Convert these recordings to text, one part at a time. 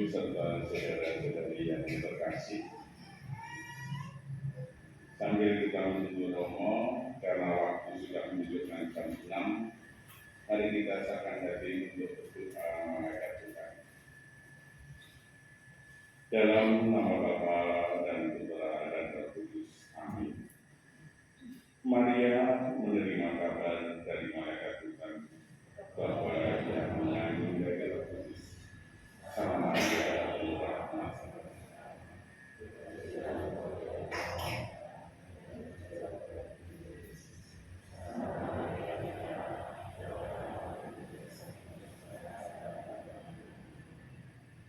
serta saudara-saudari yang terkasih, sambil kita menunggu Romo karena waktu sudah menunjukkan jam 6, mari kita akan hadir untuk berdoa menghadap Tuhan. Dalam nama Bapa dan Putra dan Roh Kudus. Amin. Maria menerima kabar dari malaikat Tuhan bahwa ia mengandung dari Roh Kudus. Salam Maria, penuh rahmat.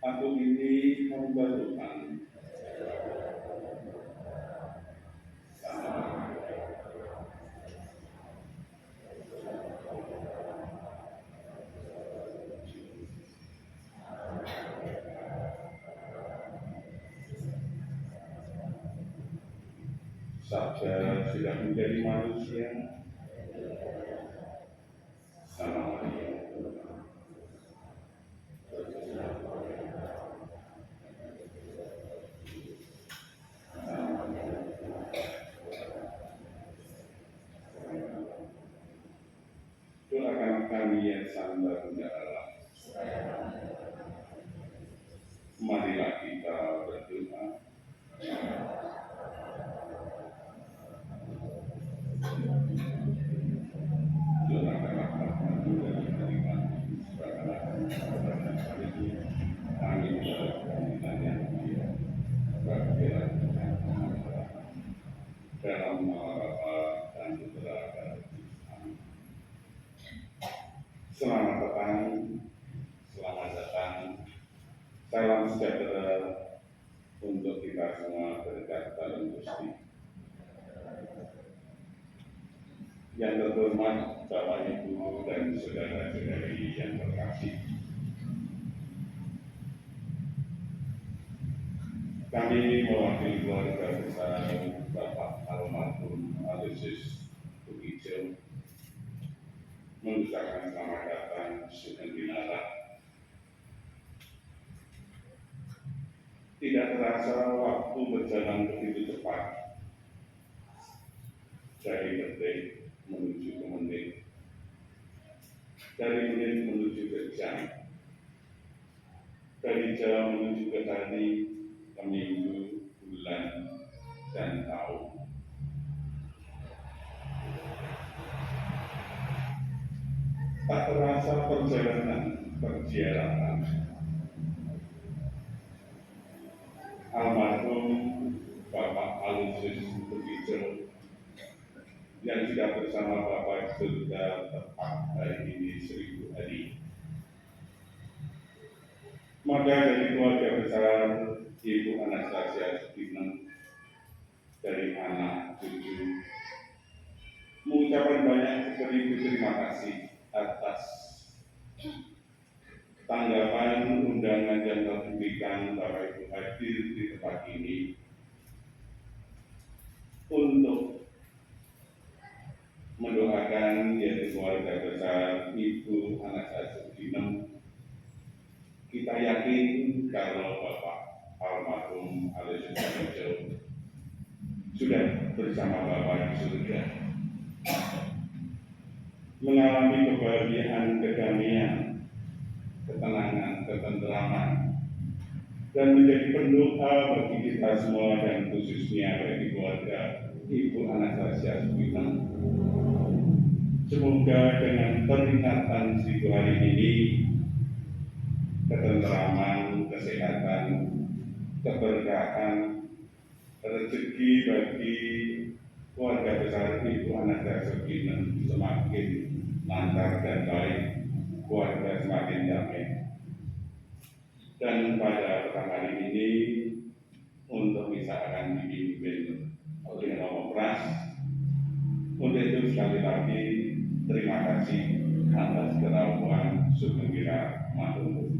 Aku ini hamba Tuhan. Sabda sudah menjadi manusia. Sama Maria. Doakan kami yang samba Bunda Allah. Marilah kita berdoa. Doakanlah kami dari terima. Amin. Dalam nama Bapa dan Putra dan Roh Kudus. Amin. Selamat petang, selamat datang, salam sejahtera untuk kita semua berkat dalam Gusti. Yang terhormat Bapak Ibu dan saudara-saudari yang terkasih, kami mewakili keluarga besar Bapak almarhum Aloysius Bukijo mengucapkan selamat datang Sugeng Winara. Tidak terasa waktu berjalan begitu cepat dari detik menuju ke menit, dari menit menuju ke jam, dari jam menuju ke hari, ke minggu, bulan, dan tahun. Tak terasa perjalanan almarhum Bapak Aloysius Bukijo yang sudah bersama Bapak sudah tepat hari ini 1000 hari. Maka dari keluarga besar Ibu Anastasia Suginem, dari anak cucu, mengucapkan banyak beribu terima kasih atas tanggapan undangan yang telah diberikan Bapak Ibu hadir di tempat ini untuk mendoakan yaitu keluarga besar Ibu Anastasia Suginem. Kita yakin kalau Bapak almarhum Aloysius Bukijo sudah bersama Bapak di surga, mengalami kebahagiaan, kedamaian, ketenangan, ketenteraman, dan menjadi pendoa bagi kita semua dan khususnya bagi keluarga Ibu Anastasia Suginem. Semoga dengan peringatan 1000 hari ini, ketenteraman, kesehatan, keberkahan, rezeki bagi keluarga besar Ibu Anastasia Suginem semakin lancar dan baik, keluarga semakin damai. Dan pada petang hari ini untuk misa akan dipimpin oleh Romo Pras. Untuk itu sekali lagi terima kasih atas kerawuan Sugeng Winara Matur.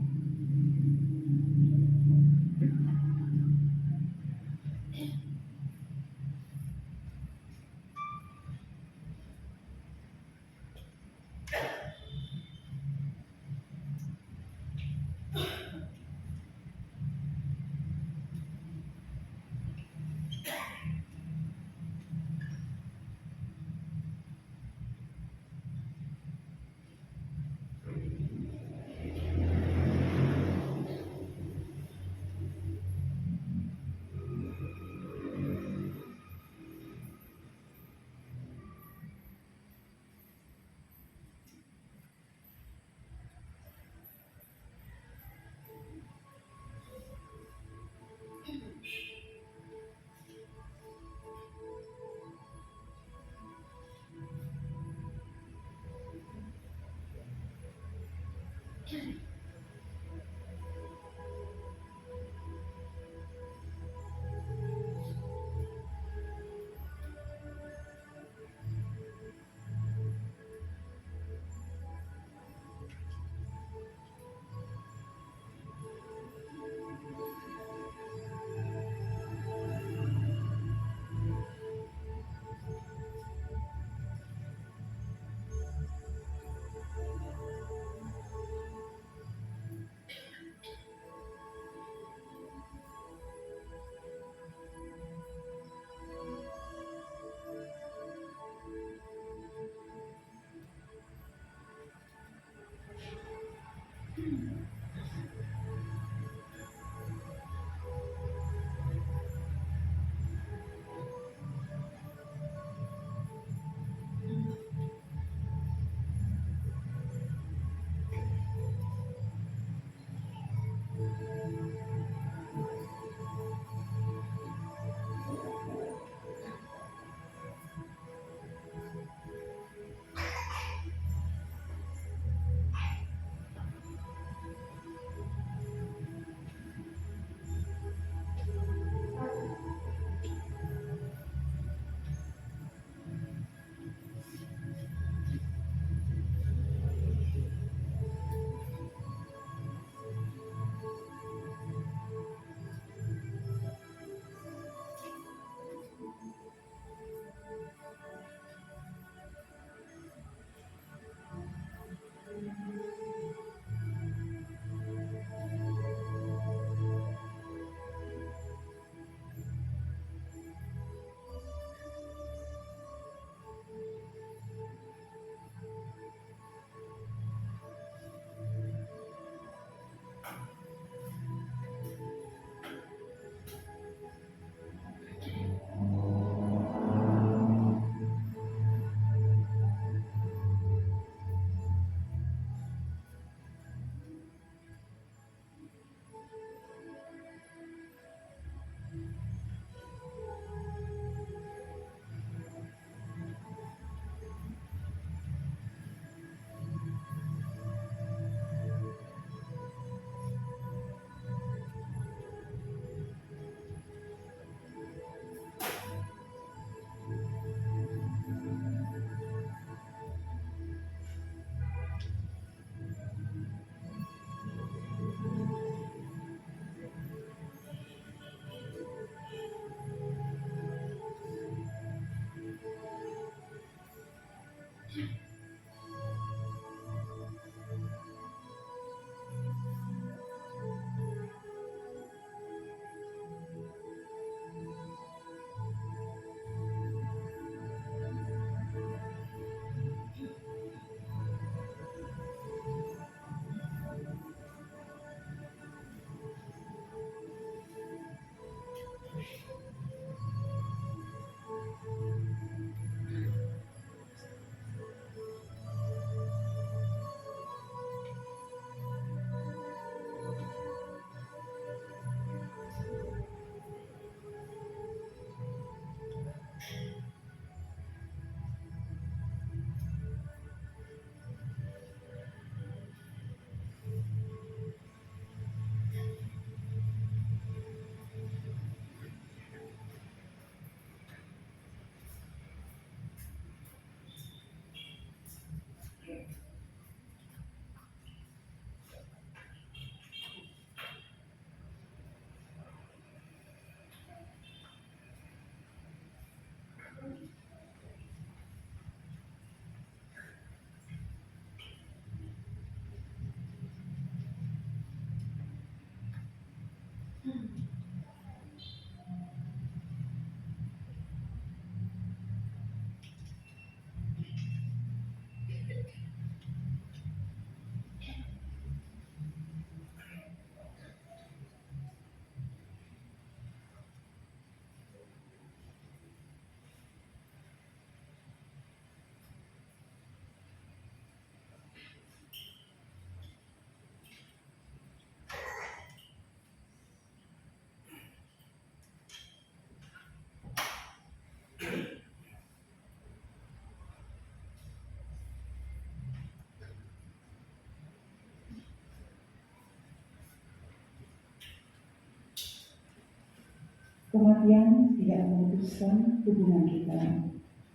Kematian tidak memutuskan hubungan kita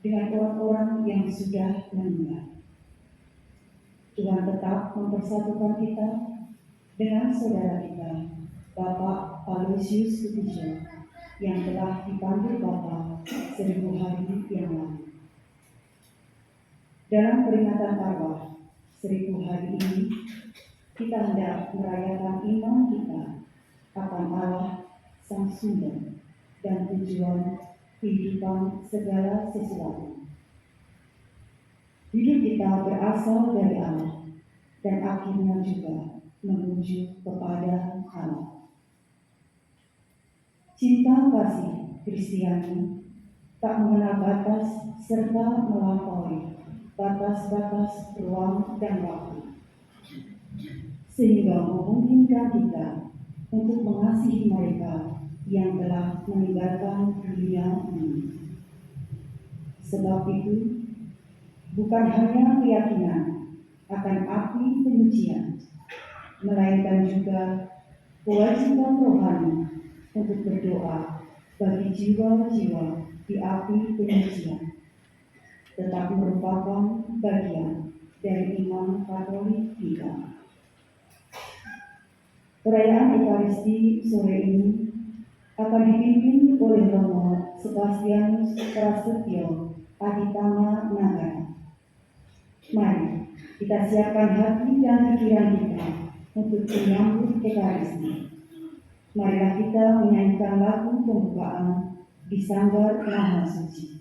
dengan orang-orang yang sudah meninggal. Tuhan tetap mempersatukan kita dengan saudara kita, Bapak Aloysius Sutrisno, yang telah dipanggil Bapa 1000 hari yang lalu. Dalam peringatan arwah 1000 hari ini, kita hendak merayakan iman kita akan Allah, Sang Sumber dan tujuan kehidupan segala sesuatu. Hidup kita berasal dari Allah dan akhirnya juga menuju kepada Allah. Cinta kasih Kristiani tak mengenal batas serta melampaui batas-batas ruang dan waktu, sehingga memungkinkan kita untuk mengasihi mereka yang telah meninggalkan dunia ini. Sebab itu, bukan hanya keyakinan akan api penyucian, melainkan juga kewajiban rohani untuk berdoa bagi jiwa-jiwa di api penyucian, tetap merupakan bagian dari iman Katolik kita. Perayaan Ekaristi sore ini akan dipimpin oleh Romo Sebastianus Prasetyo Aditama Nagara. Mari kita siapkan hati dan pikiran kita untuk menyambut Ekaristi. Marilah kita menyanyikan lagu pembukaan di Sanggar Maha Suci.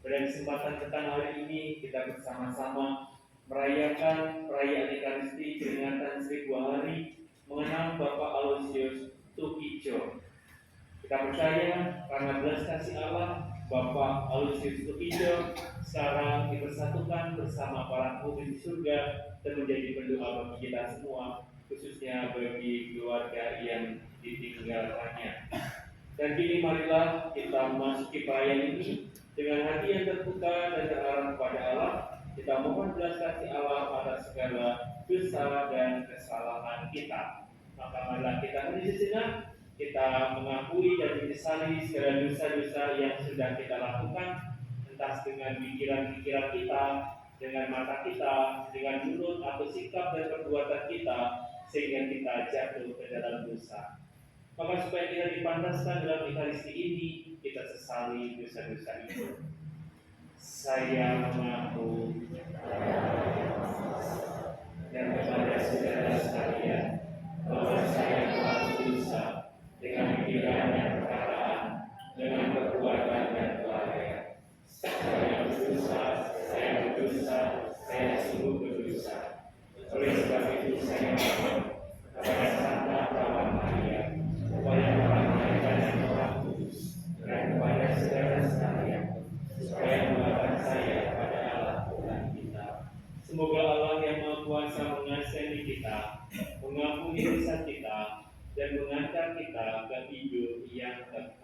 Pada kesempatan petang hari ini kita bersama-sama merayakan perayaan Ekaristi peringatan 1000 hari mengenang Bapak Aloysius Sutrisno. Kita percaya karena belas kasih Allah, Bapak Aloysius Sutrisno sekarang dipersatukan bersama para penghuni di surga dan menjadi pendoa bagi kita semua, khususnya bagi keluarga yang ditinggalkannya. Dan kini marilah kita memasuki perayaan ini dengan hati yang terbuka dan terarah kepada Allah. Kita mohon belas kasih Allah atas segala dosa dan kesalahan kita. Maka marilah kita hening sejenak, kita mengakui dan menyesali segala dosa-dosa yang sudah kita lakukan, entah dengan pikiran-pikiran kita, dengan mata kita, dengan mulut atau sikap dan perbuatan kita, sehingga kita jatuh ke dalam dosa. Maka supaya kita dipantaskan dalam Ekaristi ini, kita sesali dosa-dosa itu. Saya mengaku dan kepada saudara sekalian bahwa saya telah berdosa dengan pikiran dan perkataan, dengan mengantar kita ke hidup yang kekal.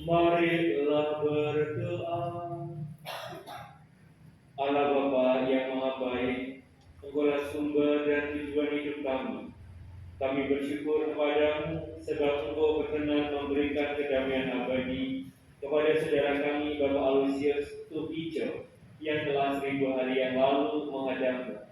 Marilah berdoa. Allah Bapa yang Maha Baik, Engkaulah sumber dan tujuan hidup kami. Kami bersyukur kepadamu sebab Engkau berkenan memberikan kedamaian abadi kepada saudara kami Bapak Aloysius Tukico yang telah 1000 hari yang lalu menghadapmu.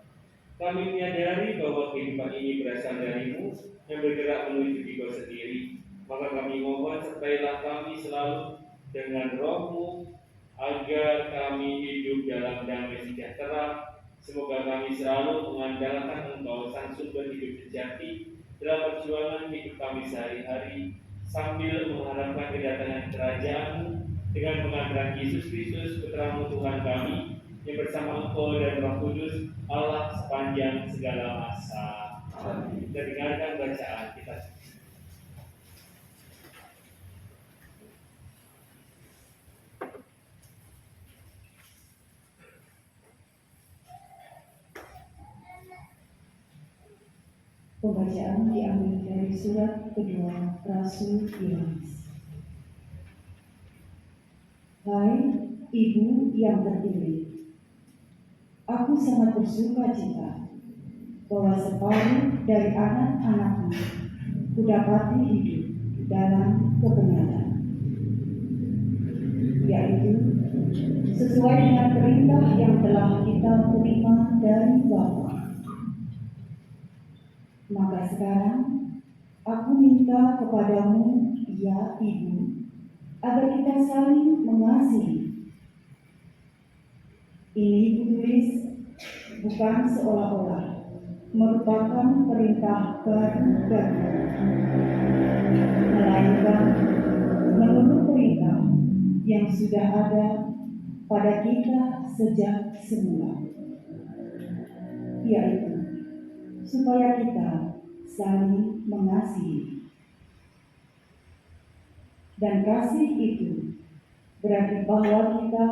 Kami menyadari bahwa kehidupan ini berasal darimu yang bergerak menuju diri sendiri. Maka kami mohon sertailah kami selalu dengan roh-Mu agar kami hidup dalam damai sejahtera. Semoga kami selalu mengandalkan Engkau sang sumber hidup sejati dalam perjuangan hidup kami sehari-hari, sambil mengharapkan kedatangan kerajaan-Mu dengan pengangkatan Yesus Kristus Putra-Mu Tuhan kami, yang bersama Engkau dan Roh Kudus Allah sepanjang segala masa. Amin. Kita dengarkan bacaan kita. Pembacaan diambil dari surat kedua Rasul Yohanes. Hai Ibu yang terpilih, aku sangat bersuka cita bahwa separuh dari anak-anakmu kudapati hidup dalam kebenaran, yaitu sesuai dengan perintah yang telah kita terima dari Bapa. Maka sekarang aku minta kepadamu, ya Ibu, agar kita saling mengasihi. Ini kutulis bukan seolah-olah merupakan perintah baru bagi, melainkan menurut perintah yang sudah ada pada kita sejak semula, yaitu supaya kita saling mengasihi. Dan kasih itu berarti bahwa kita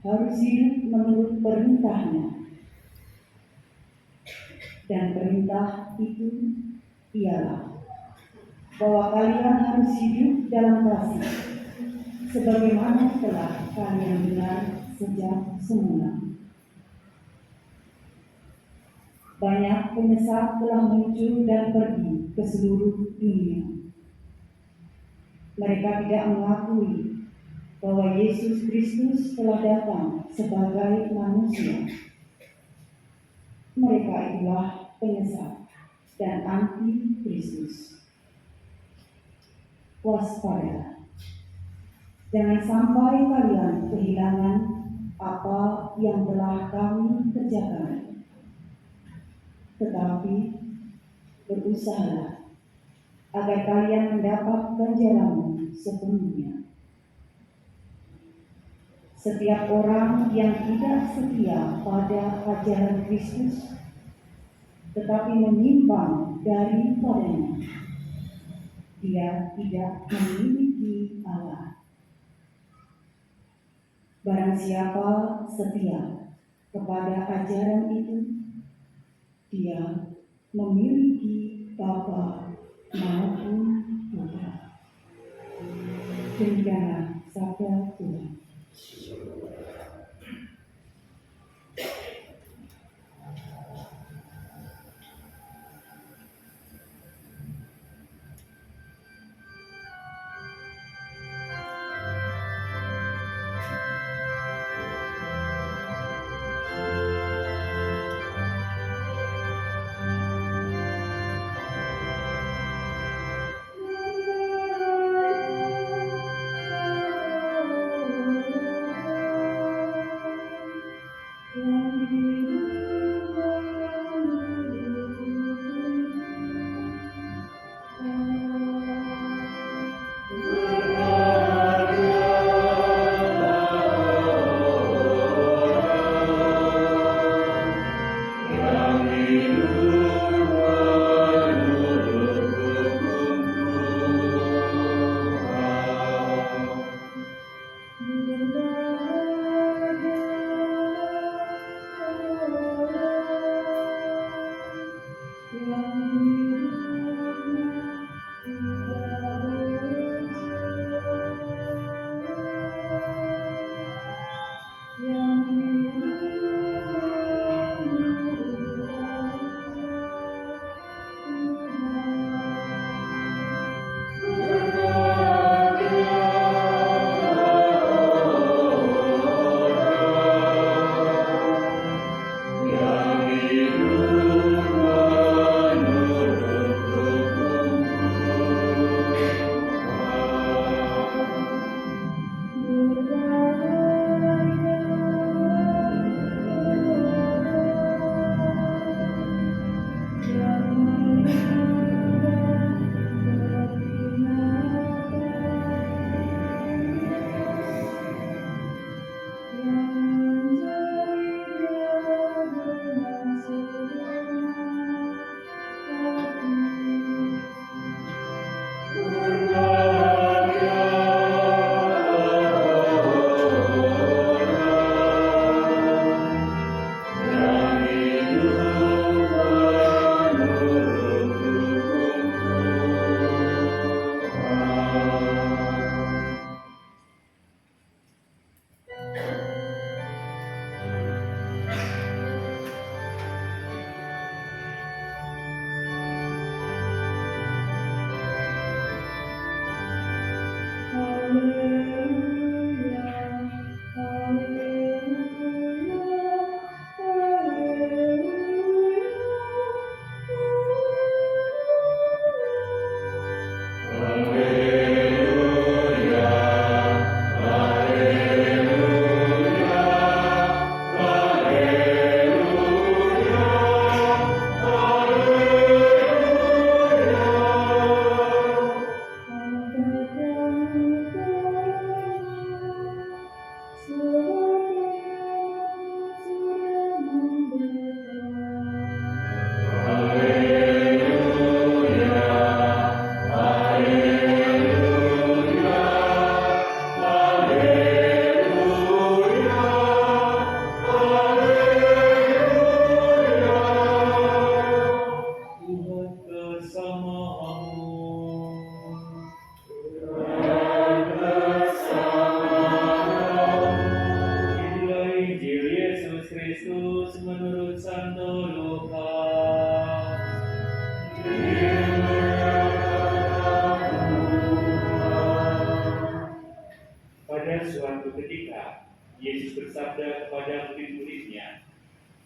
harus hidup menurut perintahnya. Dan perintah itu ialah bahwa kalian harus hidup dalam kasih, sebagaimana telah kalian dengar sejak semula. Banyak penyesat telah muncul dan pergi ke seluruh dunia. Mereka tidak mengakui bahwa Yesus Kristus telah datang sebagai manusia. Mereka itulah penyesat dan anti-Kristus. Waspada, jangan sampai kalian kehilangan apa yang telah kami kerjakan, tetapi berusahalah agar kalian mendapat ganjaranmu sepenuhnya. Setiap orang yang tidak setia pada ajaran Kristus, tetapi menyimpang daripadanya, dia tidak memiliki Allah. Barang siapa setia kepada ajaran itu, dia memiliki Bapa maupun Putra. Demikianlah sabda Tuhan.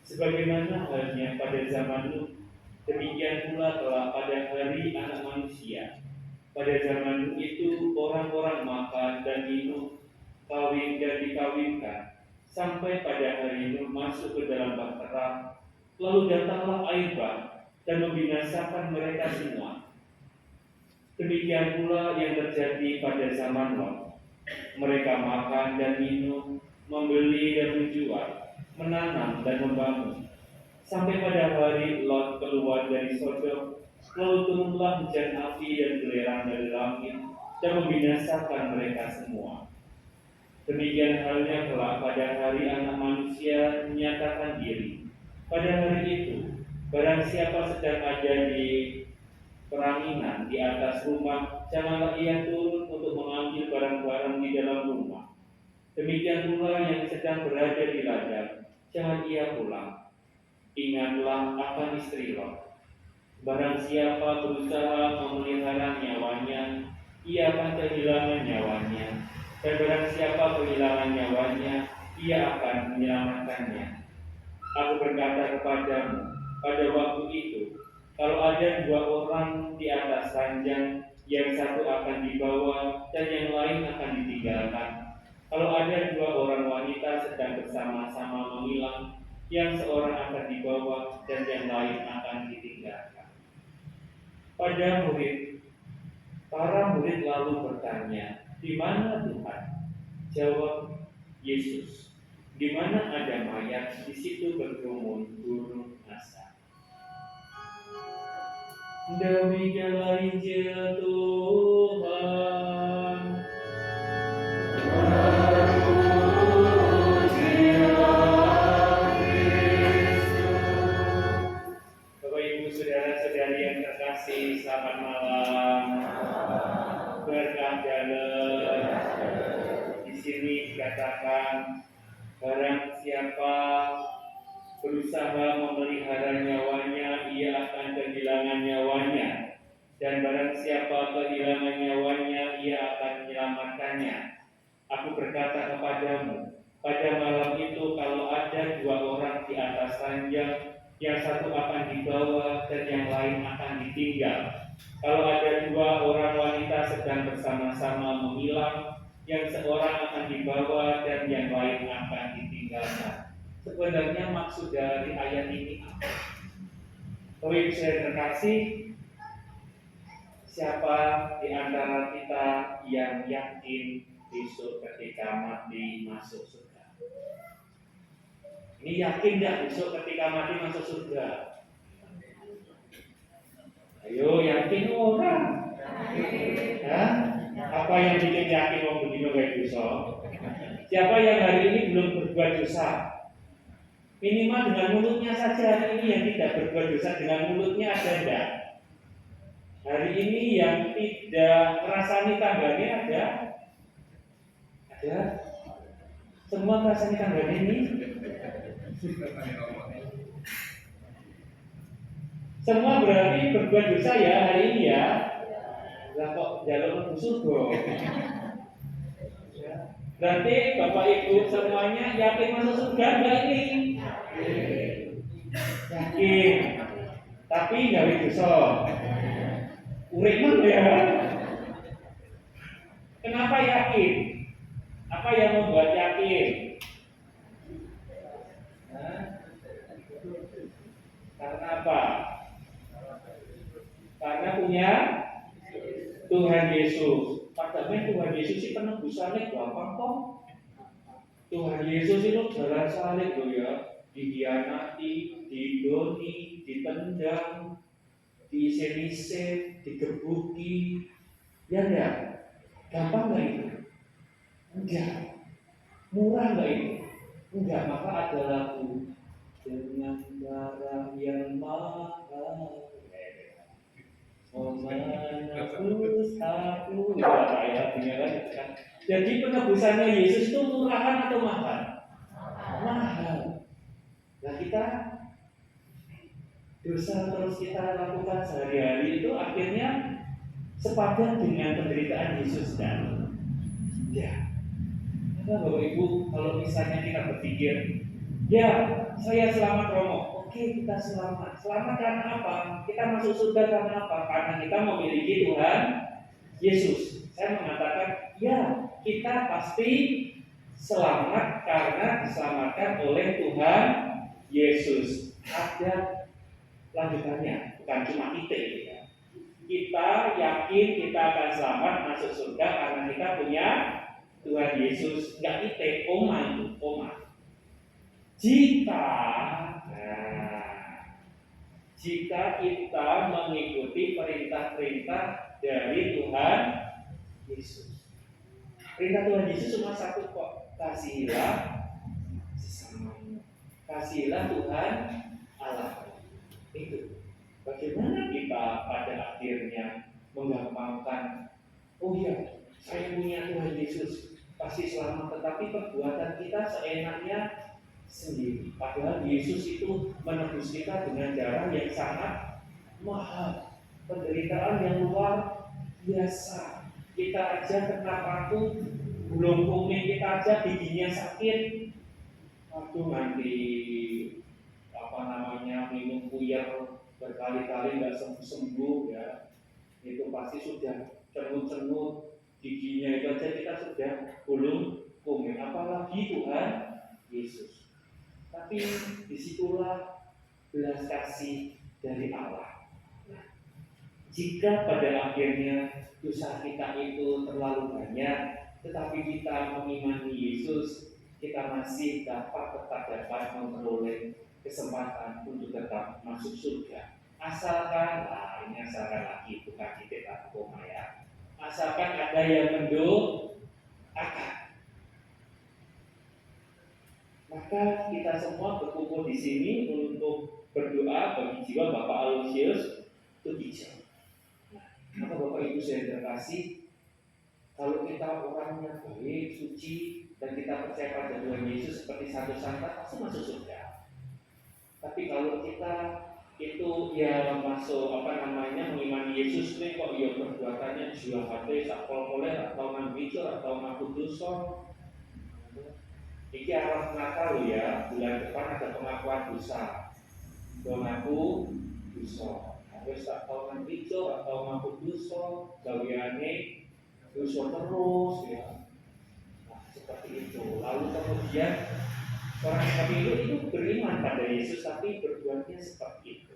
Sebagaimana halnya pada zaman Nuh, demikian pula telah pada hari Anak Manusia. Pada zaman itu orang-orang makan dan minum, kawin dan dikawinkan, sampai pada hari Nuh masuk ke dalam bahtera, lalu datanglah air bah dan membinasakan mereka semua. Demikian pula yang terjadi pada zaman Lot. Mereka makan dan minum, membeli dan menjual, menanam dan membangun. Sampai pada hari Lot keluar dari Sodom, lalu turunlah hujan api dan belerang dari langit dan membinasakan mereka semua. Demikian halnya kelak pada hari Anak Manusia menyatakan diri. Pada hari itu, barang siapa sedang ada di peranginan di atas rumah, janganlah ia turun untuk mengambil barang-barang di dalam rumah. Demikian pula yang sedang berada di ladang, jangan ia pulang. Ingatlah akan istri Lot. Barang siapa berusaha memelihara nyawanya, ia akan kehilangan nyawanya. Dan barang siapa kehilangan nyawanya, ia akan menyelamatkannya. Aku berkata kepadamu, pada waktu itu, kalau ada dua orang di atas ranjang, yang satu akan dibawa dan yang lain akan ditinggalkan. Kalau ada dua orang wanita sedang bersama-sama memilah, yang seorang akan dibawa dan yang lain akan ditinggalkan. Para murid lalu bertanya, di mana Tuhan? Jawab Yesus, di mana ada mayat, di situ berkerumun burung asap. Demikianlah Injil Tuhan. Bapak Ibu saudara-saudari yang terkasih, selamat malam. Berkah dalam. Di sini dikatakan, barang siapa berusaha memelihara nyawanya, ia akan kehilangan nyawanya. Dan barang siapa kehilangan nyawanya, ia akan menyelamatkannya. Aku berkata kepadamu, pada malam itu kalau ada dua orang di atas ranjang, yang satu akan dibawa dan yang lain akan ditinggal. Kalau ada dua orang wanita sedang bersama-sama memilah, yang seorang akan dibawa dan yang lain akan ditinggalkan. Sebenarnya maksud dari ayat ini apa? Bapak Ibu saya terkasih, siapa di antara kita yang yakin besok ketika mati masuk surga? Ini yakin nggak besok ketika mati masuk surga? Ayo yakin orang. Hah? Apa yang bikin yakin mau begini kayak dosa? Siapa yang hari ini belum berbuat dosa? Minimal dengan mulutnya saja hari ini yang tidak berbuat dosa dengan mulutnya ada enggak? Hari ini yang tidak merasani tangganya ada? Ada? Semua merasani tangganya ini? Semua berarti berbuat dosa ya hari ini ya? Lah kok jalur surga? Berarti Bapak Ibu semuanya yakin masuk surga enggak ini? Yakin. Tapi gawe dosa. Urip mah ya. Kenapa yakin? Apa yang membuat yakin? Karena apa? Karena punya Tuhan Yesus. Padahal Tuhan Yesus sih penebusannya gampang kok. Tuhan Yesus itu jalan salib loh ya. Dihianati, didoni, ditendang, diisir-isir, digebuki. Ya enggak? Gampang nggak itu? Enggak. Murah nggak itu? Enggak. Maka ada lagu dengan barang yang mahal. Menebus aku. Jadi penebusannya Yesus itu murahan atau mahal? Mahal. Nah kita dosa terus kita lakukan sehari-hari itu akhirnya sepadan dengan penderitaan Yesus kan? Ya. Nah, Bapak Ibu, kalau misalnya kita berpikir, ya saya selamat Romo, oke kita selamat. Selamat karena apa? Kita masuk surga karena apa? Karena kita memiliki Tuhan Yesus. Saya mengatakan, ya kita pasti selamat karena diselamatkan oleh Tuhan Yesus. Ada lanjutannya, bukan cuma titik ya. Kita yakin kita akan selamat masuk surga karena kita punya Tuhan Yesus. Enggak titik, koma itu, koma. Jika kita mengikuti perintah-perintah dari Tuhan Yesus. Perintah Tuhan Yesus cuma satu kok, kasihilah sesamamu, kasihilah Tuhan Allah. Itu. Bagaimana kita pada akhirnya menggampangkan, oh ya, saya punya Tuhan Yesus, pasti selamat, tetapi perbuatan kita seenaknya sendiri. Padahal Yesus itu menebus kita dengan cara yang sangat mahal, penderitaan yang luar biasa. Kita aja kena paku, belum kuning kita aja giginya sakit. Waduh, nanti minum puyer berkali-kali nggak sembuh ya, itu pasti sudah cenut-cenut giginya itu aja kita sudah belum kuning, apalagi Tuhan Yesus. Tapi disitulah belas kasih dari Allah. Nah, jika pada akhirnya dosa kita itu terlalu banyak, tetapi kita mengimani Yesus, kita masih dapat memperoleh kesempatan untuk tetap masuk surga. Asalkan, ini asalkan lagi, bukan titik atau koma ya. Asalkan ada yang mendoakan. Maka kita semua berkumpul di sini untuk berdoa bagi jiwa Bapak Aloysius Tukijo. Maka Bapak Ibu saya terkasih, kalau kita orangnya baik, suci, dan kita percaya pada Tuhan Yesus seperti satu santa, pasti masuk surga. Tapi kalau kita itu ya masuk mengimani Yesus nih kok ya perbuatannya jahat, sakol-koler atau nambicor atau ngakuduson. Iki arah Natal ya, bulan depan ada pengakuan dosa. Ngaku dosa. Harus tak tahu nambicor atau ngaku dosa, gawiane dosa terus ya. Nah, seperti itu. Lalu kemudian orang seperti itu beriman pada Yesus tapi berbuatnya seperti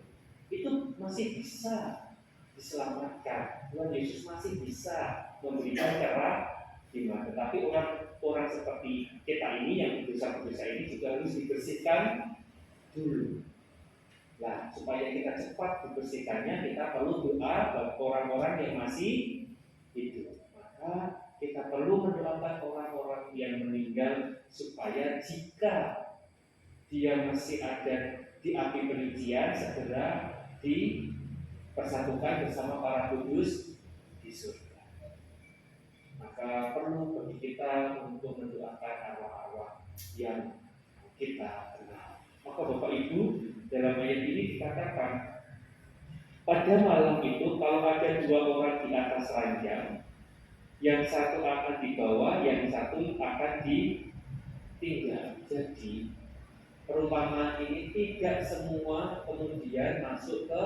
itu masih bisa diselamatkan. Tuhan Yesus masih bisa memberikan cara iman. Tetapi orang seperti kita ini yang berdosa ini juga harus dibersihkan dulu. Nah, supaya kita cepat dibersihkannya, kita perlu doa bagi orang-orang yang masih hidup. Maka kita perlu mendoakan orang-orang yang meninggal supaya jika dia masih ada di api penyucian segera dipersatukan bersama para kudus di surga. Maka perlu bagi kita untuk mendoakan arwah-arwah yang kita kenal. Maka Bapak Ibu, dalam ayat ini dikatakan pada malam itu kalau ada dua orang di atas ranjang, yang satu akan dibawa, yang satu akan ditinggal. Jadi perumpamaan ini tidak semua kemudian masuk ke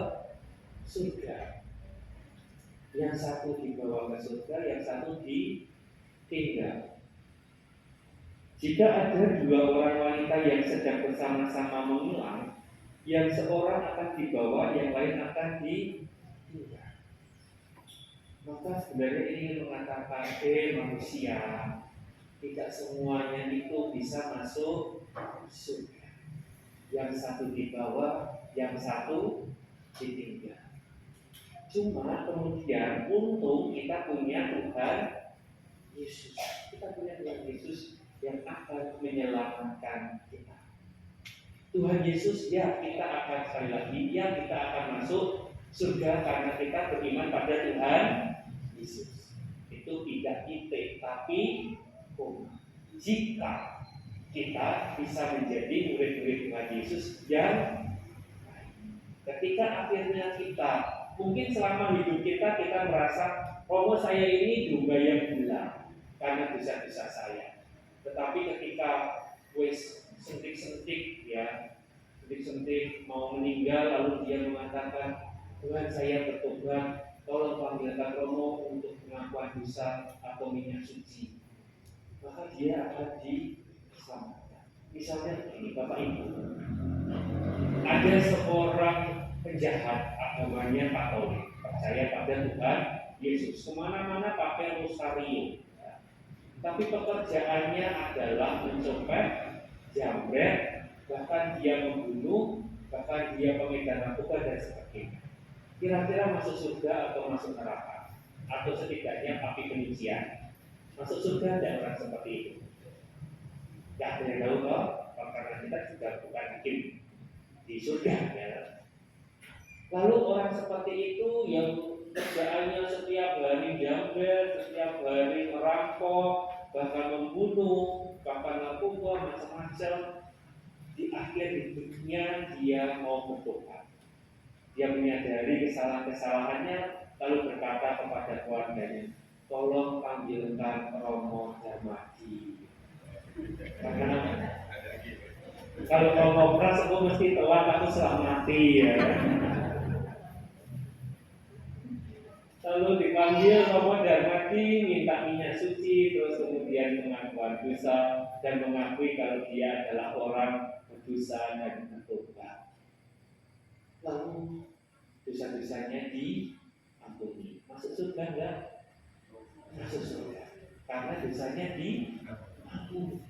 surga. Yang satu dibawa ke surga, yang satu ditinggal. Jika ada dua orang wanita yang sedang bersama-sama mengulang, yang seorang akan dibawa, yang lain akan ditinggal. Maka sebenarnya ingin mengatakan, manusia tidak semuanya itu bisa masuk surga. Yang satu dibawa, yang satu ditinggal. Cuma kemudian untung kita punya Tuhan Yesus. Kita punya Tuhan Yesus yang akan menyelamatkan kita. Tuhan Yesus, ya kita akan sekali lagi, ya kita akan masuk surga karena kita beriman pada Tuhan Yesus. Itu tidak titik, tapi jika kita bisa menjadi murid-murid Tuhan Yesus yang ketika akhirnya kita mungkin selama hidup kita merasa saya ini domba yang hilang karena dosa-dosa saya. Tetapi ketika sentik-sentik mau meninggal, lalu dia mengatakan, Tuhan saya bertobat, tolong panggilkan Romo untuk pengakuan dosa atau minyak suci. maka dia akan diselamatkan. Misalnya ini Bapak Ibu, ada seorang penjahat agamanya Katolik, percaya pada Tuhan Yesus, kemana-mana pakai rosario, tapi pekerjaannya adalah mencopet, jambret, bahkan dia membunuh, bahkan dia pengedar narkoba dan sebagainya. Kira-kira masuk surga atau masuk neraka? Atau setidaknya api penyucian? Masuk surga dan orang seperti itu? Ya, ada yang tahu kok, karena kita juga bukan hakim di surga ya. Lalu orang seperti itu yang kerjaannya setiap hari jambret, setiap hari merampok, bahkan membunuh, bahkan narkoba, macam-macam, di akhir hidupnya dia mau bertobat. Dia menyadari kesalahan-kesalahannya, lalu berkata kepada keluarganya, tolong panggilkan Romo Darmadi. Karena kalau Romo Pras aku mesti telat, aku sudah mati ya. Lalu dipanggil Romo Darmadi, minta minyak suci, terus kemudian pengakuan dosa dan mengakui kalau dia adalah orang berdosa dan bertobat. Lalu dosa-dosanya diampuni. Masuk surga enggak? Masuk surga. Karena dosanya diampuni.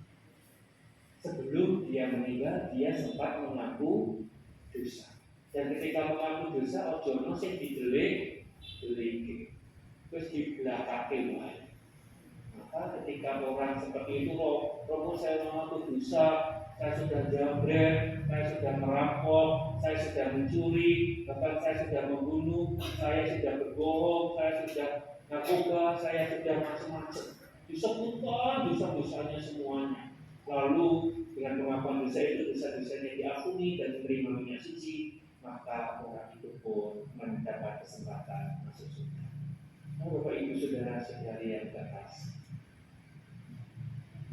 Sebelum dia meninggal, dia sempat mengaku dosa. Dan ketika mengaku dosa, ojo sing didelik, terus dibelakangke wae. Maka ketika orang seperti itu, Romo saya mengaku dosa, saya sudah jambret, saya sudah merampok, saya sudah mencuri, bahkan saya sudah membunuh, saya sudah berbohong, saya sudah narkoba, saya sudah macam-macam. Disebutkan dosa-dosanya semuanya. Lalu dengan pengakuan dosa itu, dosa-dosanya diampuni dan menerima minyak suci, maka orang itu pun mendapat kesempatan masuk surga. Nah, Bapak Ibu Saudara-saudari yang terkasih,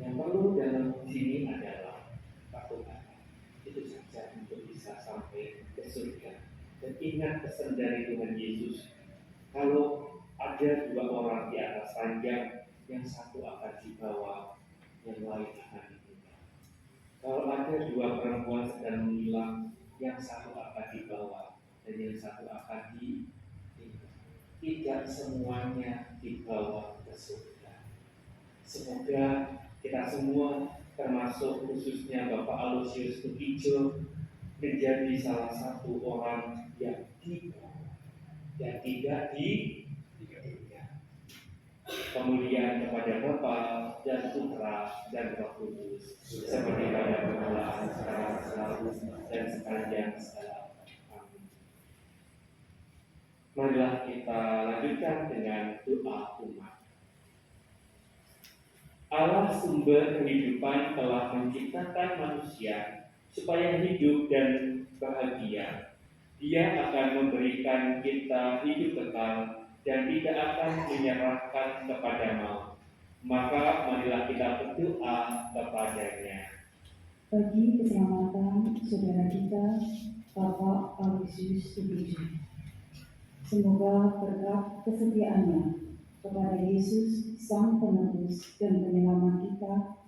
yang perlu dalam sini adalah ketaatan. Itu saja untuk bisa sampai ke surga. Dan ingat pesan dari Tuhan Yesus, kalau ada dua orang di atas ranjang, yang satu akan dibawa, yang lain akan ditinggal. Kalau ada dua perempuan sedang menghilang, yang satu akan dibawa dan yang satu akan ditinggal. Tidak semuanya dibawa ke surga. Semoga kita semua, termasuk khususnya Bapak Aloysius Tukijo, menjadi salah satu orang yang dibawa dan tidak ditinggal. Kemuliaan kepada Bapa dan Putra dan Roh Kudus, seperti pada permulaan, sekarang, selalu, dan sepanjang segala. Amin. Marilah kita lanjutkan dengan doa umat. Allah sumber kehidupan telah menciptakan manusia supaya hidup dan bahagia. Dia akan memberikan kita hidup kekal dan tidak akan menyerahkan kepada maut. Maka marilah kita berdoa kepadanya. Bagi keselamatan saudara kita, Bapak Aloysius Tukijo, semoga berkat kesetiaannya kepada Yesus, Sang Penebus dan Penyelamat kita,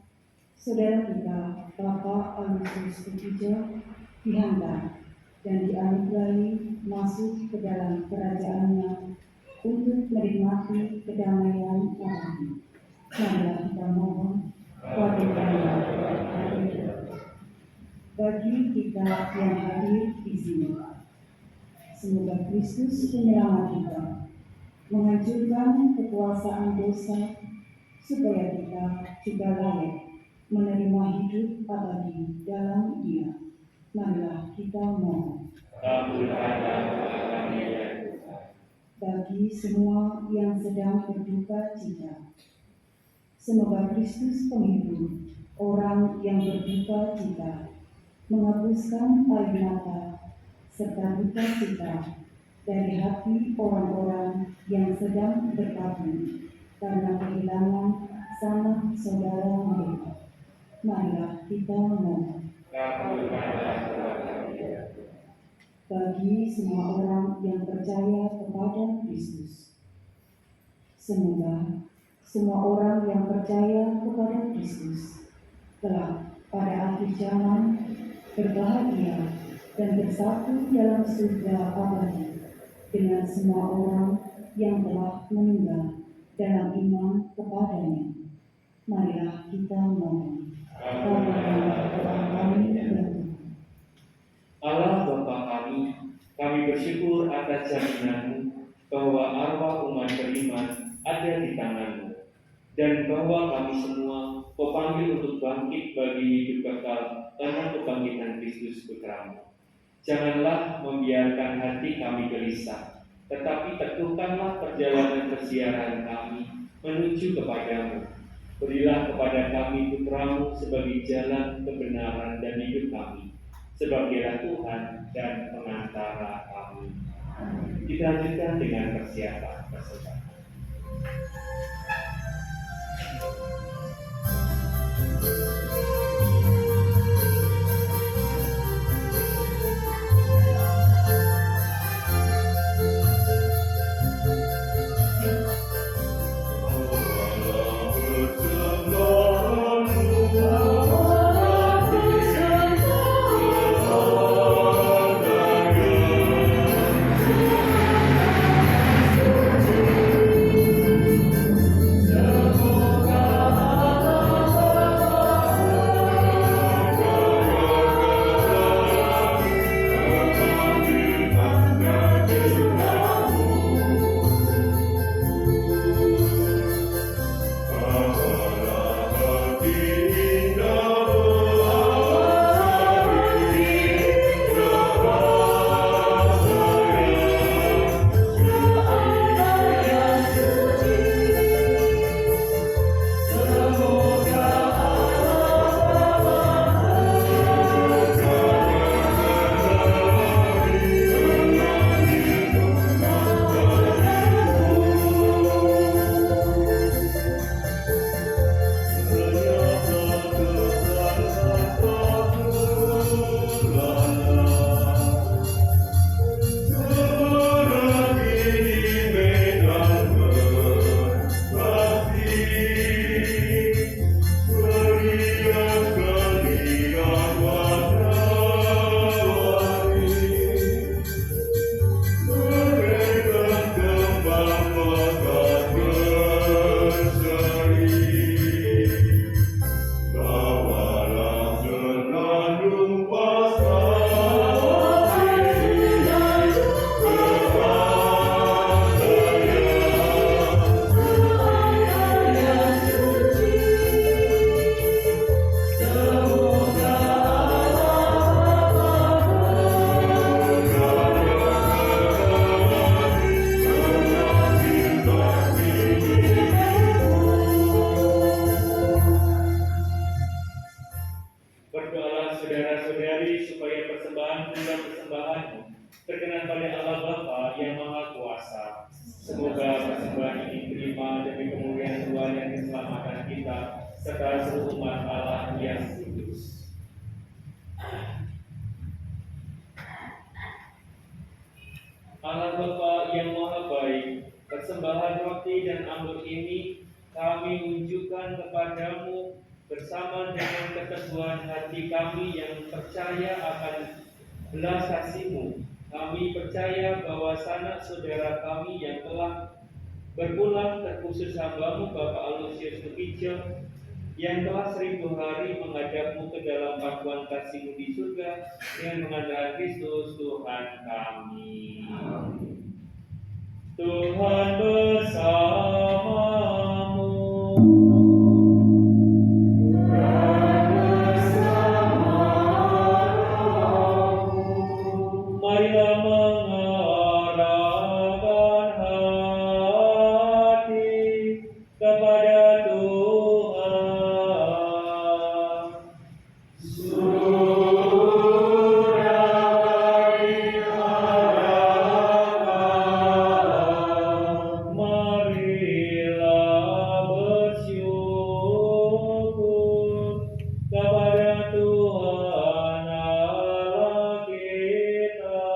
saudara kita, Bapak Aloysius Tukijo, dihantar dan dianugerahi masuk ke dalam kerajaan-Nya untuk menikmati kedamaian abadi. Marilah kita mohon bagi kita yang hadir di sini. Semoga Kristus Penyelamat kita menghancurkan kekuasaan dosa, supaya kita juga layak menerima hidup abadi dalam Dia. Marilah kita mohon. Bagi semua yang sedang berduka cita, semoga Kristus penghibur orang yang berduka cita menghapuskan air mata serta duka cita dari hati orang-orang yang sedang berkabung karena kehilangan sanak saudara mereka. Marilah kita mohon. Bagi semua orang yang percaya kepada Kristus, semoga semua orang yang percaya kepada Kristus telah pada akhir zaman berbahagia dan bersatu dalam surga abadi dengan semua orang yang telah meninggal dalam iman kepadanya. Marilah kita mohon. Allah Bapa kami bersyukur atas jaminan-Mu bahwa arwah umat beriman ada di tangan-Mu, dan bahwa kami semua Kau panggil untuk bangkit bagi hidup kekal karena kebangkitan Kristus Putra-Mu. Janganlah membiarkan hati kami gelisah, tetapi teguhkanlah perjalanan persiaran kami menuju kepadamu. Berilah kepada kami Putra-Mu sebagai jalan kebenaran dan hidup kami, sebagailah Tuhan dan pengantara kami. Kita lanjutkan dengan persiapan persembahan. Berdoalah saudara-saudari supaya persembahan dan persembahanmu berkenan pada Allah Bapa yang Maha Kuasa. Semoga persembahan ini diterima demi kemuliaan Tuhan dan keselamatan kita serta seluruh umat Allah yang kudus. Allah Bapa yang Maha Baik, persembahan roti dan anggur ini kami unjukkan kepadamu bersama dengan keteguhan hati kami yang percaya akan belas kasih-Mu. Kami percaya bahwa sanak saudara kami yang telah berpulang, terkhusus hamba-Mu Bapak Aloysius Tukijo, yang telah 1000 hari menghadap-Mu ke dalam pangkuan kasih-Mu di surga dengan mengandalkan Kristus Tuhan kami. Tuhan bersamamu. Marilah mengarahkan hati kepada Tuhan. Marilah bersyukur kepada Tuhan Allah kita.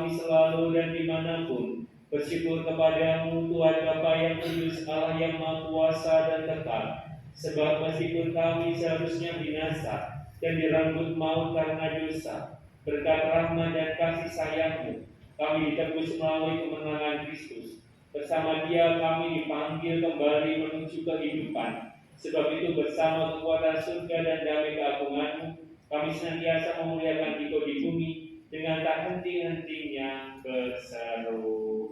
kami selalu dan dimanapun. Bersyukur kepadamu Tuhan Bapa yang kudus, Allah yang maha kuasa dan kekal. Sebab meskipun kami seharusnya binasa dan direnggut maut karena dosa, berkat rahmat dan kasih sayang-Mu, kami ditebus melalui kemenangan Kristus. Bersama Dia kami dipanggil kembali menuju kehidupan. Sebab itu bersama kekuatan surga dan damai keagungan-Mu, kami senantiasa memuliakan Engkau di bumi dengan tak henti-hentinya berseru.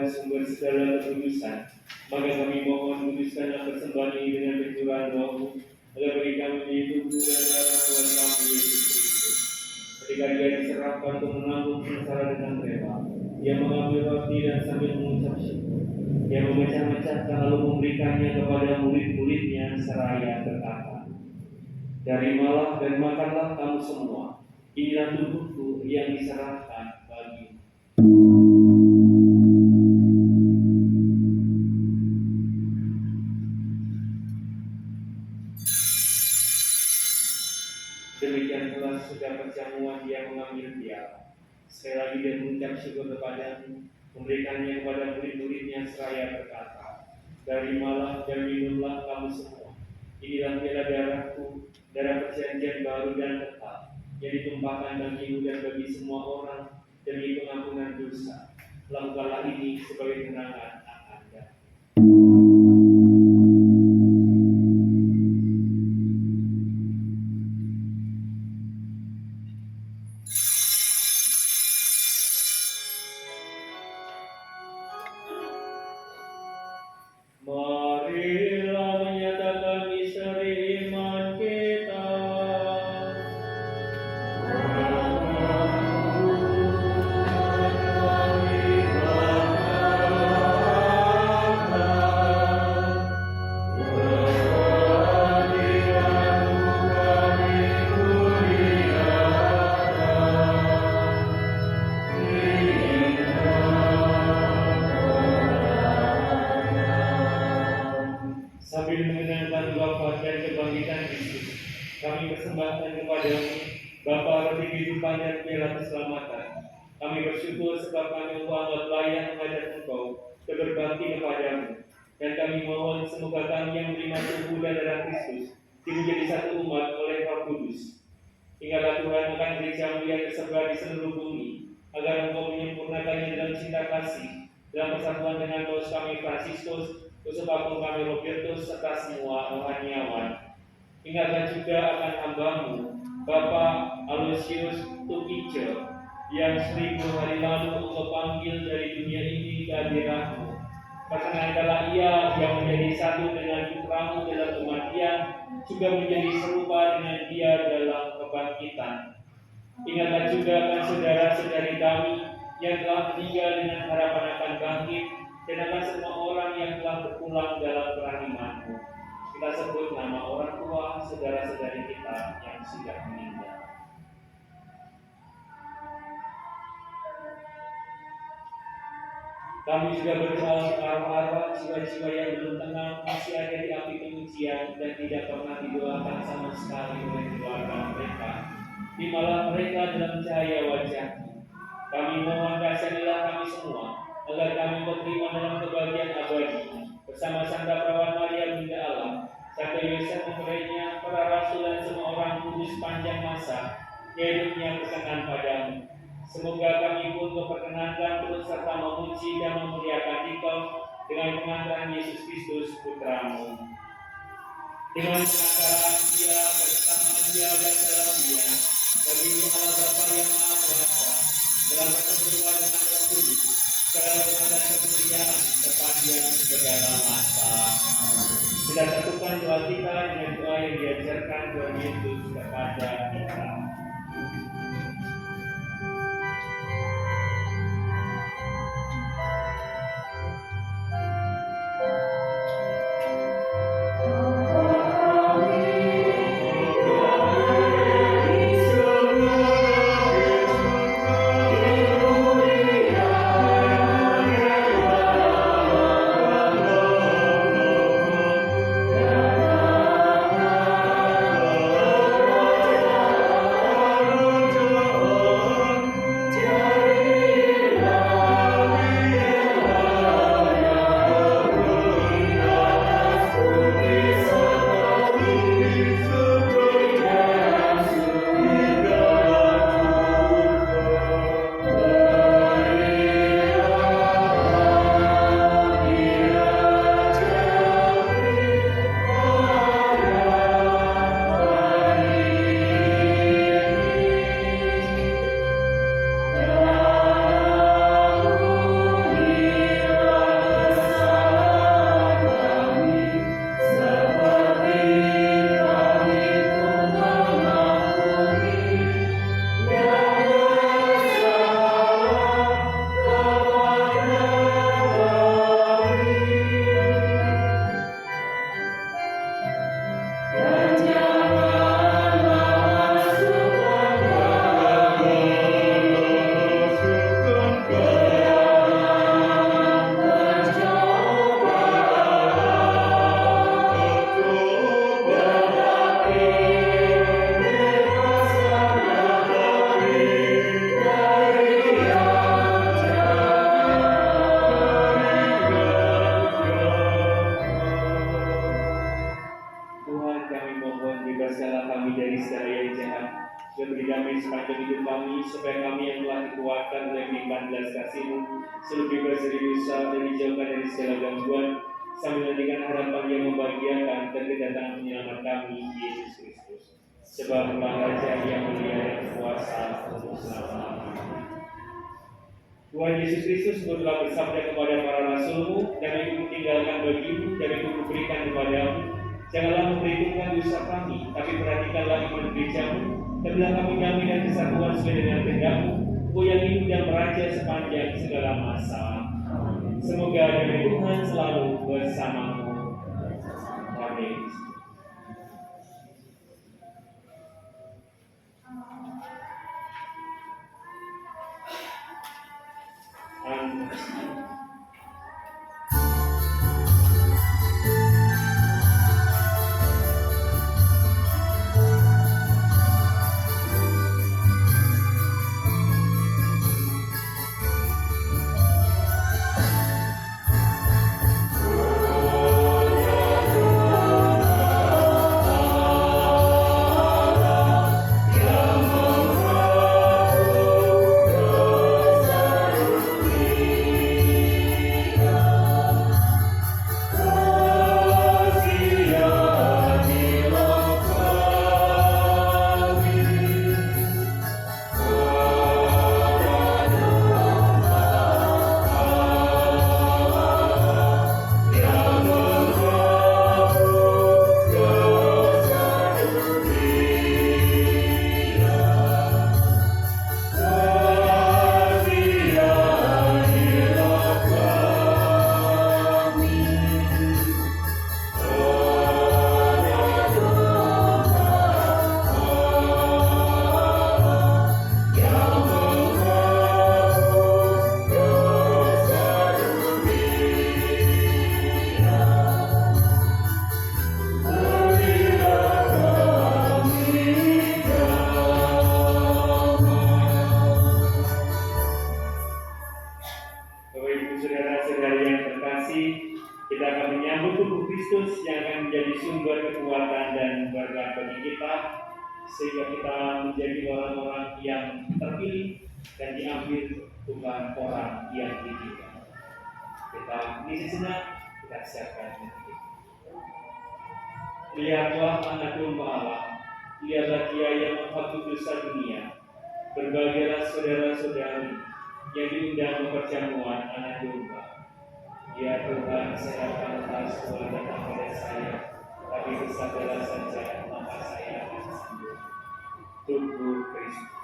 Sumber segala kekudusan, maka kami mohon kuduskanlah persembahan ini dengan pencurahan Roh-Mu, agar bagi kami menjadi tubuh dan darah Tuhan kami Yesus Kristus. Ketika Dia diserahkan untuk menanggung sengsara dengan rela, Dia mengambil roti dan sambil mengucap syukur, Dia memecah-mecahkan lalu memberikannya kepada murid-muridnya seraya berkata, "Terimalah dan makanlah kamu semua. Inilah tubuhku yang diserahkan bagimu." Demikian pula sudah perjamuan Dia mengambil piala. Sekali lagi Dia mengucap syukur kepada-Mu, memberikannya kepada murid-muridnya seraya berkata, "Terimalah dan minumlah kamu semua. Inilah piala darahku, darah perjanjian baru dan kekal, yang ditumpahkan bagimu dan bagi semua orang demi pengampunan dosa. Lakukanlah ini sebagai kenangan akan Dia." Marilah menyatakan misteri iman kita. Sambil mengenangkan wafat dan kebangkitan Kristus, kami persembahkan kepada-Mu Bapa roti kehidupan dan piala keselamatan. Kami bersyukur sebab kami anggap layak menghadap Engkau berbakti kepada-Mu, dan kami mohon semoga kami yang menerima tubuh dan darah Kristus menjadi satu umat oleh Roh Kudus. Hinggalah Tuhan akan gereja-Mu yang tersebar di seluruh bumi, agar Engkau menyempurnakannya dalam cinta kasih, dalam persatuan dengan Paus kami Fransiskus, Uskup Agung kami Robertus, serta semua rohaniawan. Ingatlah juga akan hamba-Mu, Bapak Aloysius Tukijo, yang 1000 hari lalu Engkau panggil dari dunia ini ke hadirat-Mu. Perkenankanlah ia yang menjadi satu dengan putra-Mu dalam kematian juga menjadi serupa dengan Dia dalam kebangkitan. Ingatlah juga akan saudara-saudari kami yang telah meninggal dengan harapan akan bangkit, dan akan semua orang yang telah berpulang dalam kerahiman-Mu. Kita sebut nama orang tua saudara-saudari kita yang sudah meninggal. Kami juga berdoa untuk arwah-arwah jiwa-jiwa yang belum tenang, masih ada di api pengujian dan tidak pernah didoakan sama sekali oleh keluarga mereka. Bimbinglah mereka dalam cahaya wajah-Mu. Kami mohon kasihanilah kami semua, agar kami berterima dalam kebahagiaan abadi bersama Santa Perawan Maria Bunda Allah, Santa Yosef Memperenya, para rasul dan semua orang kudus panjang masa yang hidupnya berkenan padamu. Semoga kami pun diperkenankan terus serta memuji dan memuliakan Dikau dengan pengantaran Yesus Kristus Putra-Mu. Dengan pengantaran Dia, bersama Dia dan dalam Dia, bagi Allah Bapa yang Maha Kuasa, dalam persekutuan dengan Roh Kudus, segala kemuliaan dan kemuliaan sepanjang segala masa. Kita satukan doa kita dengan doa yang diajarkan Tuhan Yesus kepada kita. Supaya kami yang telah dikuatkan oleh limpahan belas kasih-Mu selalu bebas dari dosa dan dijauhkan dari segala gangguan, sambil menantikan harapan yang membahagiakan dan kedatangan penyelamat kami, Yesus Kristus. Sebab Engkau Raja yang mulia dan kuasa untuk selama-lamanya. Tuhan Yesus Kristus telah bersabda kepada para rasul-Mu, "Damai-Ku kutinggalkan bagimu, damai-Ku kuberikan kepadamu. Janganlah memperhitungkan dosa kami, tapi perhatikanlah iman gereja-Mu. Dan berilah kami damai dan kesatuan sesuai dengan kehendak-Mu, Engkau yang hidup dan meraja sepanjang segala masa." Semoga damai Tuhan selalu bersamamu. Amin. Oh kita, sehingga kita menjadi orang-orang yang terpilih dan diambil bukan orang yang ditinggal. Kita ngisi senang, kita siapkan hati. Lihatlah anak domba Allah, lihatlah Dia yang menghapus dosa dunia. Berbahagialah saudara-saudari yang diundang perjamuan anak domba. Ya Tuhan, saya akan lepas Tuhan datang pada saya, tapi bersabarlah saja, maka saya akan sembuh. Tubuh Kristus.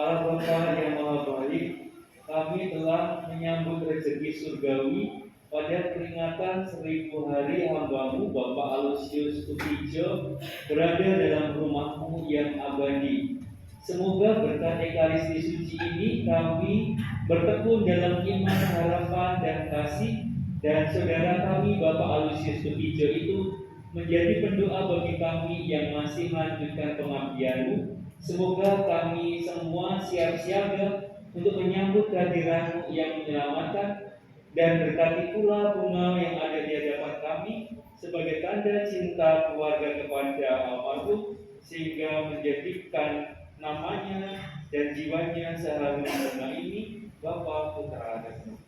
Allah Bapa yang Maha Baik, kami telah menyambut rezeki surgawi pada peringatan 1000 hari hamba-Mu Bapak Aloysius Tukijo berada dalam rumah-Mu yang abadi. Semoga berkat Ekaristi suci ini kami bertekun dalam iman, harapan, dan kasih, dan saudara kami Bapak Aloysius Tukijo itu menjadi pendoa bagi kami yang masih melanjutkan pengabdian-Mu. Semoga kami semua siap siaga untuk menyambut kehadiran-Mu yang menyelamatkan, dan berkati pula bunga yang ada di hadapan kami sebagai tanda cinta keluarga kepada almarhum, sehingga menjadikan namanya dan jiwanya seharum bunga ini, Bapa, Putra, dan Roh.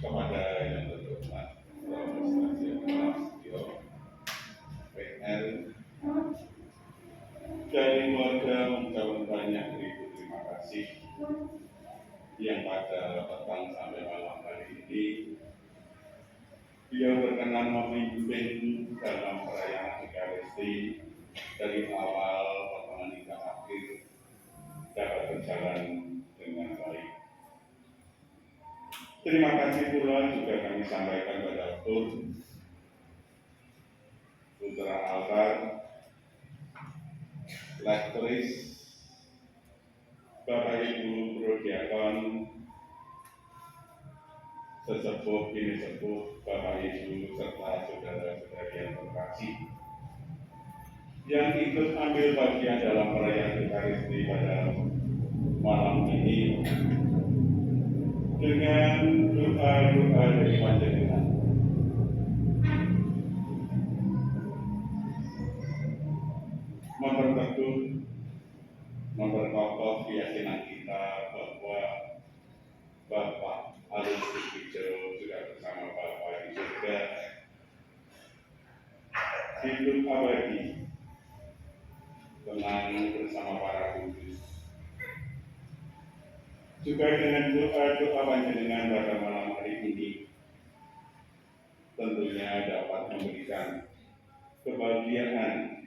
Kepada yang terhormat Bapak PR dari keluarga mengucapkan banyak ribu terima kasih yang pada petang sampai malam hari ini beliau berkenan memimpin dalam perayaan Ekaristi dari awal pertengahan hingga akhir dapat berjalan dengan baik. Terima kasih pula juga kami sampaikan pada Putra Altar, Lektoris, Bapak Ibu Prodiakon, sesepuh, bini sepuh, Bapak Ibu, serta saudara-saudari yang terkasih yang ikut ambil bagian dalam perayaan Ekaristi pada malam ini dengan doa-doa dari panjenengan. Memperteguh, memperkokoh keyakinan kita bahwa Bapak Aloysius Tukijo juga bersama Bapa di surga hidup abadi, tenang bersama para kudus. Juga dengan doa-doa panjenengan pada malam hari ini tentunya dapat memberikan kebahagiaan,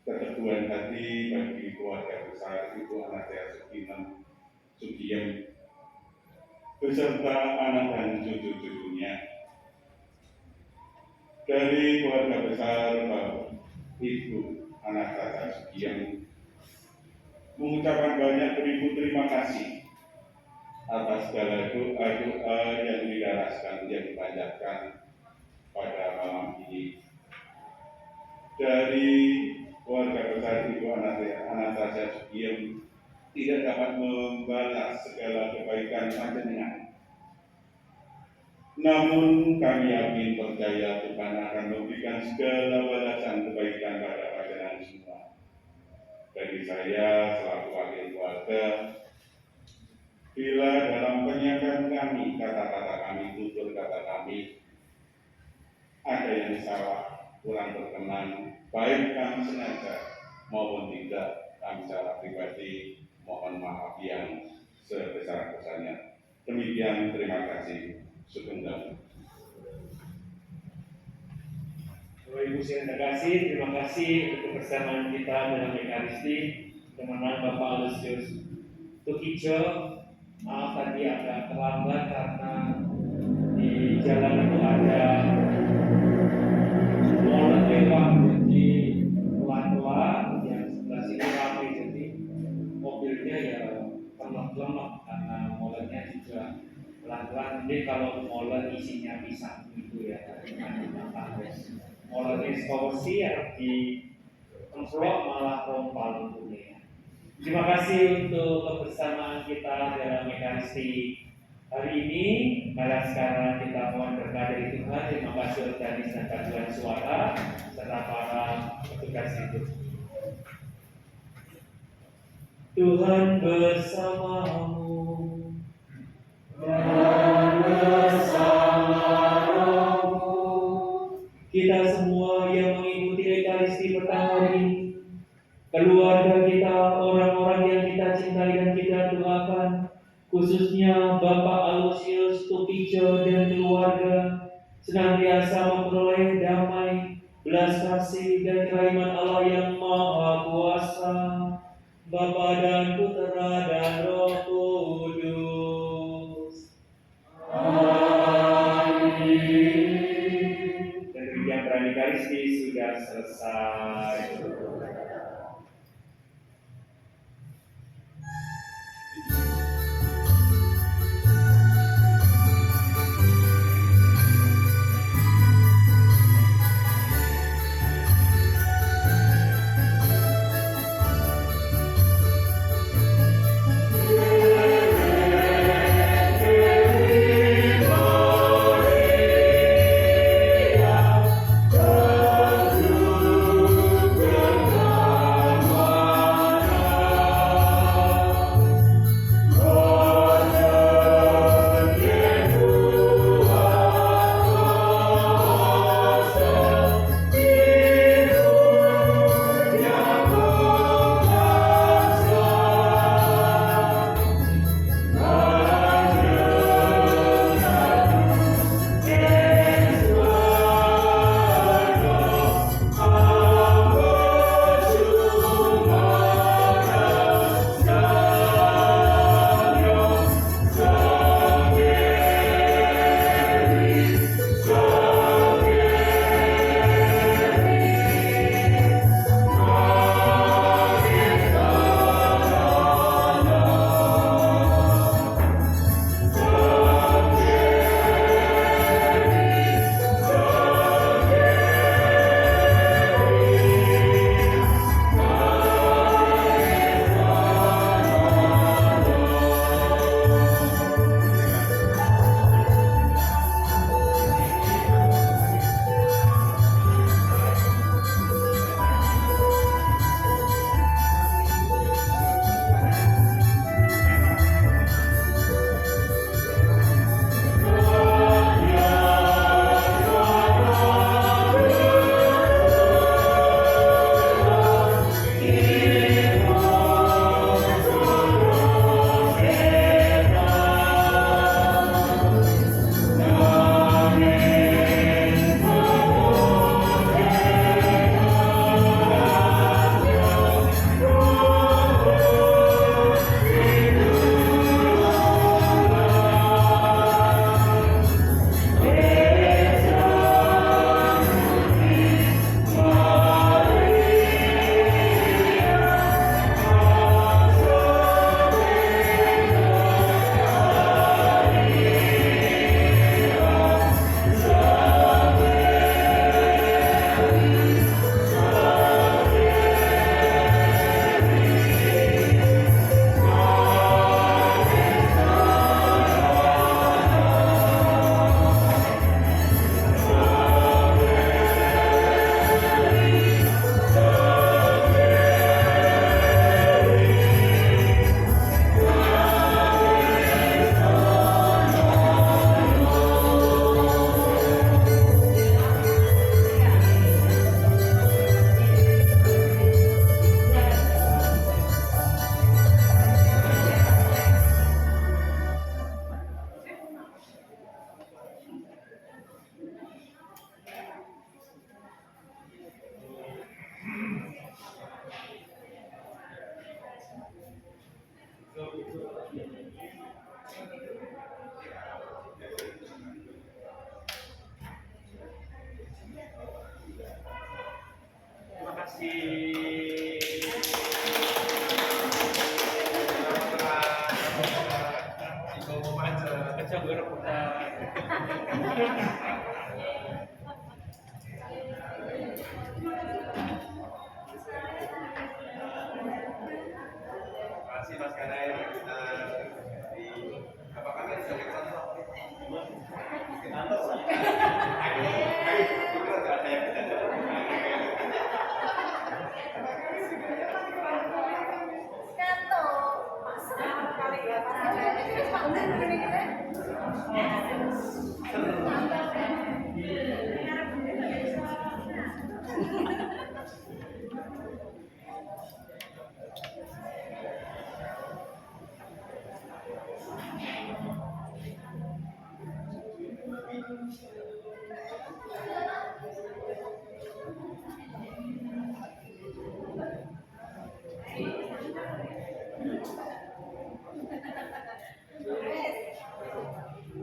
keteguhan hati bagi keluarga besar Ibu Anastasia Sugiem beserta anak dan cucu-cucunya. Dari keluarga besar Ibu Anastasia Sugiem mengucapkan banyak beribu terima kasih atas segala doa-doa yang didaraskan, yang dipanjatkan pada malam ini. Dari keluarga besar Ibu Anastasia Sugiem tidak dapat membalas segala kebaikan panjenengan. Namun kami yakin percaya Tuhan akan memberikan segala balasan kebaikan pada panjenengan semua. Bagi saya selaku wakil keluarga, bila dalam penyampaian kami, kata-kata kami, tutur kata kami, ada yang salah, kurang berkenan, baik kami sengaja maupun tidak, kami secara pribadi mohon maaf yang sebesar-besarnya. Demikian, terima kasih. Sugeng. Bapak Ibu yang terkasih, terima kasih untuk kebersamaan kita dalam Ekaristi. Teman-teman Bapak Aloysius Tukijo, maaf tadi agak terlambat karena di jalan itu ada molen lewat, jadi pelan-pelan, yang sebelah sini ramai, jadi mobilnya ya lemah-lemah karena molennya juga pelan-pelan. Jadi kalau molen isinya pisang gitu ya, molen distorsi yang di emplok malah rompal tentunya. Terima kasih untuk kebersamaan kita dalam Ekaristi hari ini. Mari sekarang kita mohon berkat dari Tuhan. Terima kasih organis dan paduan suara serta para petugas itu. Tuhan bersamamu dan bersama rohmu. Kita semua yang mengikuti Ekaristi pertama ini, keluarga kita, orang-orang yang kita cintai dan kita doakan, khususnya Bapak Aloysius Tukijo dan keluarga, senantiasa memperoleh damai, belas kasih dan kerahiman Allah yang Maha Kuasa, Bapa dan Putera dan Roh Kudus. Amin. Dan demikian perayaan Ekaristi sudah selesai. Terima kasih. sekarang kita di apa kami sebagai contoh kantor itu ada yang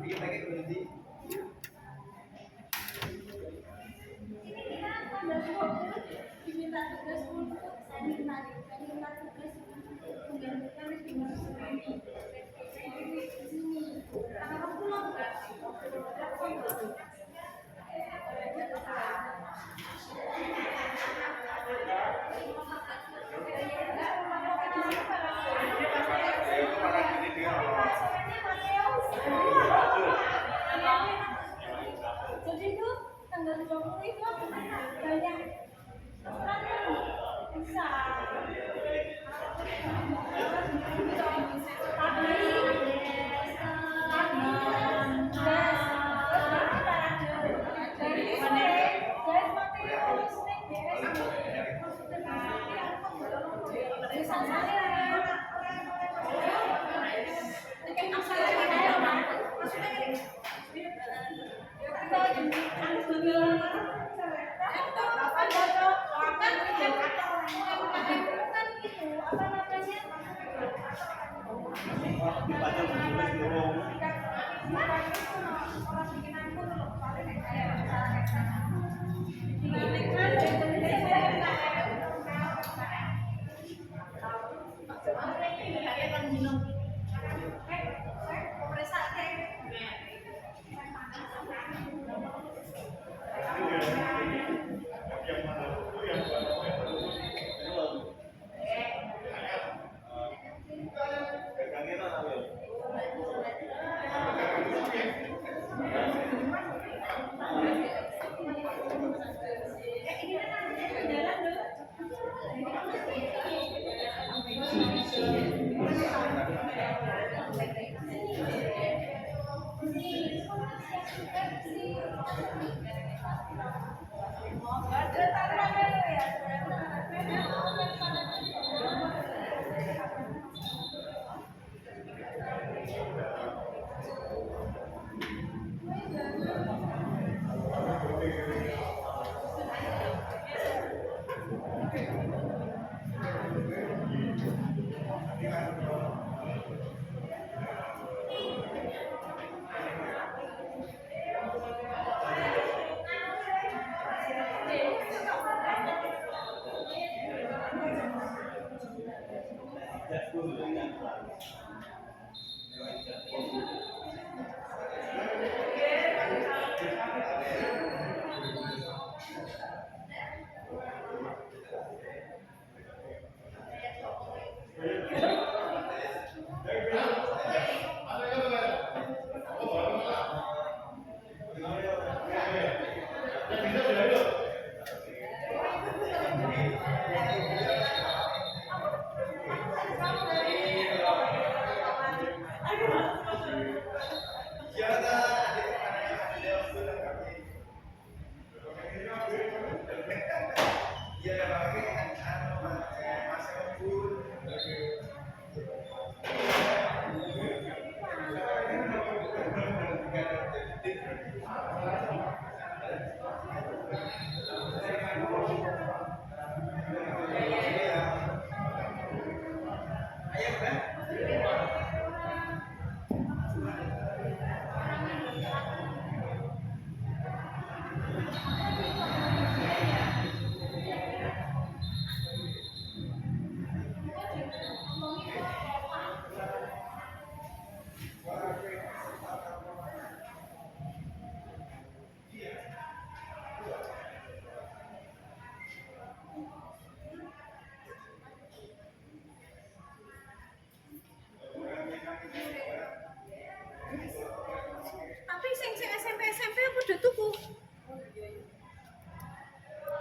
kita kita berhenti. Diminta tugas untuk saya minta tugas menggantikan di sini. Karena pulang jadi itu tanggal 20 itu banyak bisa Orang bikinanku tuh loh, paling kayak